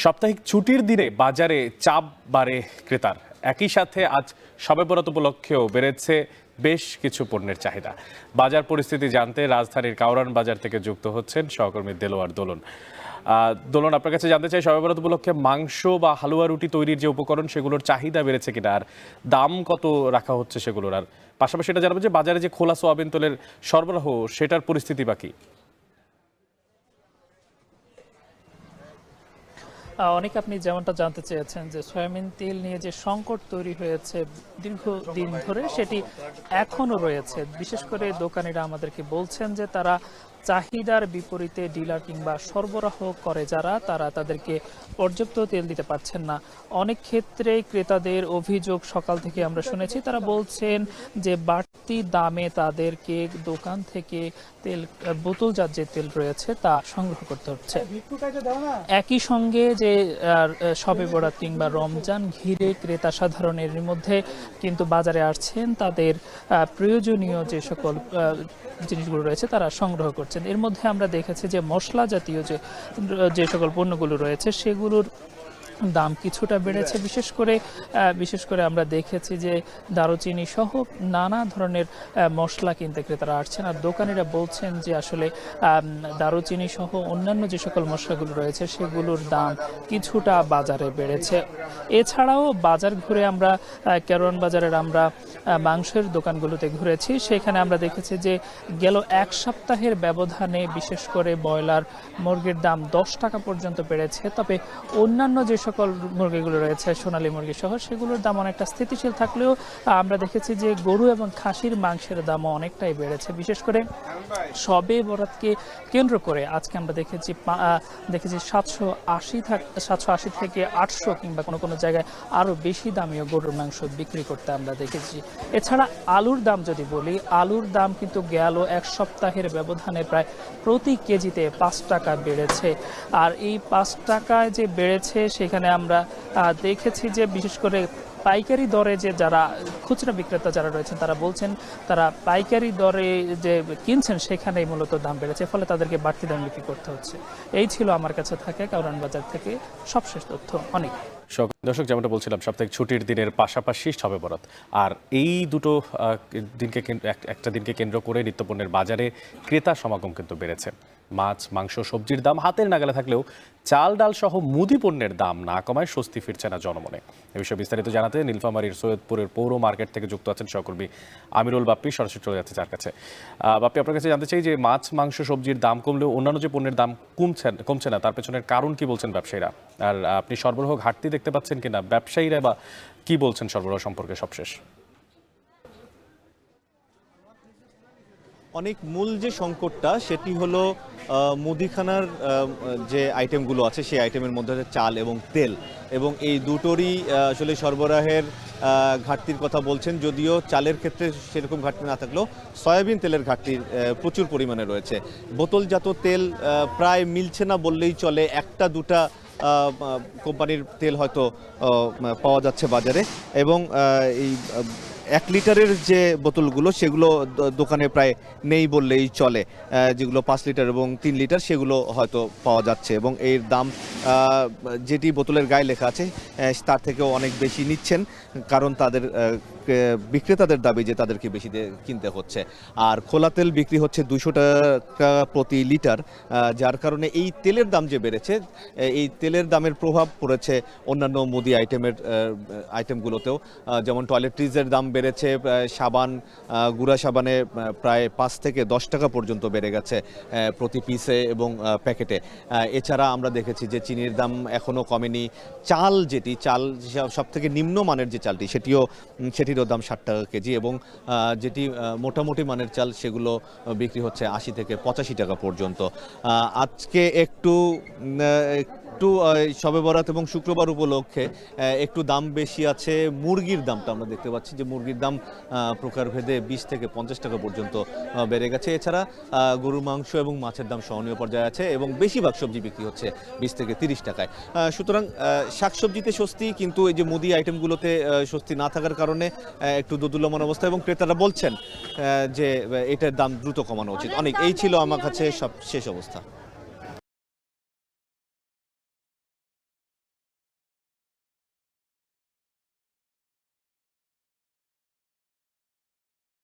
সাপ্তাহিক ছুটির দিনে বাজারে চাপ বাড়ে ক্রেতার। একই সাথে আজ শবে বরাত উপলক্ষেও বেড়েছে বেশ কিছু পণ্যের চাহিদা। বাজার পরিস্থিতি জানতে রাজধানীর কাউরান বাজার থেকে যুক্ত হচ্ছেন সহকর্মী দেলোয়ার দোলন। দোলন, আপনার কাছে জানতে চাই, শবে বরাত উপলক্ষে মাংস বা হালুয়া রুটি তৈরির যে উপকরণ সেগুলোর চাহিদা বেড়েছে কিনা, আর দাম কত রাখা হচ্ছে সেগুলোর, আর পাশাপাশি এটা জানাবো যে বাজারে যে খোলা সোয়াবিন তেলের সরবরাহ সেটার পরিস্থিতি বাকি। অনেক আপনি যেমনটা জানতে চেয়েছেন যে সয়াবিন তেল নিয়ে যে সংকট তৈরি হয়েছে দীর্ঘদিন ধরে, সেটি এখনো রয়েছে। বিশেষ করে দোকানিরা আমাদেরকে বলছেন যে তারা চাহিদার বিপরীতে ডিলার কিংবা সরবরাহ করে যারা, তারা তাদেরকে পর্যাপ্ত তেল দিতে পারছেন না। অনেক ক্ষেত্রেই ক্রেতাদের অভিযোগ সকাল থেকে আমরা শুনেছি, তারা বলছেন যে বাড়তি দামে তাদেরকে দোকান থেকে তেল, বোতলজাত যে তেল রয়েছে তা সংগ্রহ করতে হচ্ছে। একই সঙ্গে যে শবে বরাত কিংবা রমজান ঘিরে ক্রেতা সাধারণের মধ্যে কিন্তু বাজারে আসছেন, তাদের প্রয়োজনীয় যে সকল জিনিসগুলো রয়েছে তারা সংগ্রহ করছেন। এর মধ্যে আমরা দেখেছি যে মশলা জাতীয় যে সকল পণ্যগুলো রয়েছে সেগুলোর দাম কিছুটা বেড়েছে। বিশেষ করে আমরা দেখেছি যে দারুচিনি সহ নানা ধরনের মশলা কিনতে ক্রেতারা আসছেন, আর দোকানিরা বলছেন যে আসলে দারুচিনি সহ অন্যান্য যে সকল মশলাগুলো রয়েছে সেগুলোর দাম কিছুটা বাজারে বেড়েছে। এছাড়াও বাজার ঘুরে আমরা কারওয়ান বাজারের আমরা মাংসের দোকানগুলোতে ঘুরেছি, সেখানে আমরা দেখেছি যে গেল এক সপ্তাহের ব্যবধানে বিশেষ করে ব্রয়লার মুরগির দাম 10 টাকা পর্যন্ত বেড়েছে। তবে অন্যান্য যে সকল মুরগিগুলো রয়েছে সোনালী মুরগি সহ সেগুলোর দাম অনেকটা স্থিতিশীল থাকলেও আমরা দেখেছি যে গরু এবং খাসির মাংসের দামও অনেকটাই বেড়েছে। বিশেষ করে শবে বরাতকে কেন্দ্র করে আজকে আমরা দেখেছি 780 থেকে 800 কিংবা কোনো কোনো জায়গায় আরও বেশি দামিও গরুর মাংস বিক্রি করতে আমরা দেখেছি। এছাড়া আলুর দাম যদি বলি, আলুর দাম কিন্তু গেল এক সপ্তাহের ব্যবধানে প্রায় প্রতি কেজিতে 5 টাকা বেড়েছে। আর এই 5 টাকায় যে বেড়েছে সেখানে আমরা দেখেছি যে বিশেষ করে পাইকারি দরে যে যারা খুচরা বিক্রেতা যারা রয়েছেন তারা বলছেন তারা পাইকারি দরে যে কিনছেন সেখানেই মূলত দাম বেড়েছে, ফলে তাদেরকে বাড়তি দাম বিক্রি করতে হচ্ছে। এই ছিল আমার কাছে থাকে কাউরান বাজার থেকে সবশেষ তথ্য। অনেক দর্শক, যেমনটা বলছিলাম, সাপ্তাহিক ছুটির দিনের পাশাপাশি শবে বরাত, আর এই দুটো একটা দিনকে কেন্দ্র করে নিত্যপণ্যের বাজারে ক্রেতা সমাগম কিন্তু বেড়েছে। মাছ, মাংস, সবজির দাম হাতের নাগালে থাকলেও চাল ডাল সহ মুদি পণ্যের দাম না কমায় স্বস্তি ফিরছে না জনমনে। এ বিষয়ে বিস্তারিত জানাতে নীলফামারীর সৈয়দপুরের পৌর মার্কেট থেকে যুক্ত আছেন সহকর্মী আমিরুল বাপ্পি। সরাসরি চলে যাচ্ছে যার কাছে। বাপ্পি, আপনার কাছে জানতে চাই যে মাছ, মাংস, সবজির দাম কমলেও অন্যান্য যে পণ্যের দাম কমছে না, তার পেছনের কারণ কি বলছেন ব্যবসায়ীরা? আর আপনি সরবরাহ ঘাটতি দেখতে পাচ্ছেন কিনা, ব্যবসায়ীরা বা কি বলছেন সরবরাহ সম্পর্কে সবশেষ? অনেক মূল যে সংকটটা সেটি হলো মুদিখানার যে আইটেমগুলো আছে সেই আইটেমের মধ্যে আছে চাল এবং তেল, এবং এই দুটোরই আসলে সরবরাহের ঘাটতির কথা বলছেন। যদিও চালের ক্ষেত্রে সেরকম ঘাটতি না থাকলেও সয়াবিন তেলের ঘাটতি প্রচুর পরিমাণে রয়েছে। বোতলজাত তেল প্রায় মিলছে না বললেই চলে, একটা দুটা কোম্পানির তেল হয়তো পাওয়া যাচ্ছে বাজারে, এবং এই 1 লিটারের যে বোতলগুলো সেগুলো দোকানে প্রায় নেই বললেই চলে। যেগুলো 5 লিটার এবং 3 লিটার সেগুলো হয়তো পাওয়া যাচ্ছে, এবং এর দাম যেটি বোতলের গায়ে লেখা আছে তার থেকেও অনেক বেশি নিচ্ছেন, কারণ তাদের বিক্রেতাদের দাবি যে তাদেরকে বেশি কিনতে হচ্ছে। আর খোলা তেল বিক্রি হচ্ছে 200 টাকা প্রতি লিটার, যার কারণে এই তেলের দাম যে বেড়েছে, এই তেলের দামের প্রভাব পড়েছে অন্যান্য মুদি আইটেমগুলোতেও। যেমন টয়লেট্রিজের দাম বেড়েছে, সাবান, গুঁড়া সাবানে প্রায় 5 থেকে 10 টাকা পর্যন্ত বেড়ে গেছে প্রতি পিসে এবং প্যাকেটে। এছাড়া আমরা দেখেছি যে চিনির দাম এখনও কমেনি। চাল সবথেকে নিম্নমানের যে চালটি সেটিরও দাম 60 টাকা কেজি, এবং যেটি মোটামুটি মানের চাল সেগুলো বিক্রি হচ্ছে 80 থেকে 85 টাকা পর্যন্ত। আজকে একটু শবে বরাত এবং শুক্রবার উপলক্ষে একটু দাম বেশি আছে মুরগির দামটা। আমরা দেখতে পাচ্ছি যে মুরগির দাম প্রকারভেদে 20 থেকে 50 টাকা পর্যন্ত বেড়ে গেছে। এছাড়া গরুর মাংস এবং মাছের দাম সহনীয় পর্যায়ে আছে, এবং বেশিরভাগ সবজি বিক্রি হচ্ছে 20 থেকে 30 টাকায়। সুতরাং শাকসবজিতে স্বস্তি, কিন্তু এই যে মুদি আইটেমগুলোতে স্বস্তি না থাকার কারণে একটু দোদুল্যমান অবস্থা, এবং ক্রেতারা বলছেন যে এটার দাম দ্রুত কমানো উচিত। অনেক এই ছিল আমার কাছে সব শেষ অবস্থা।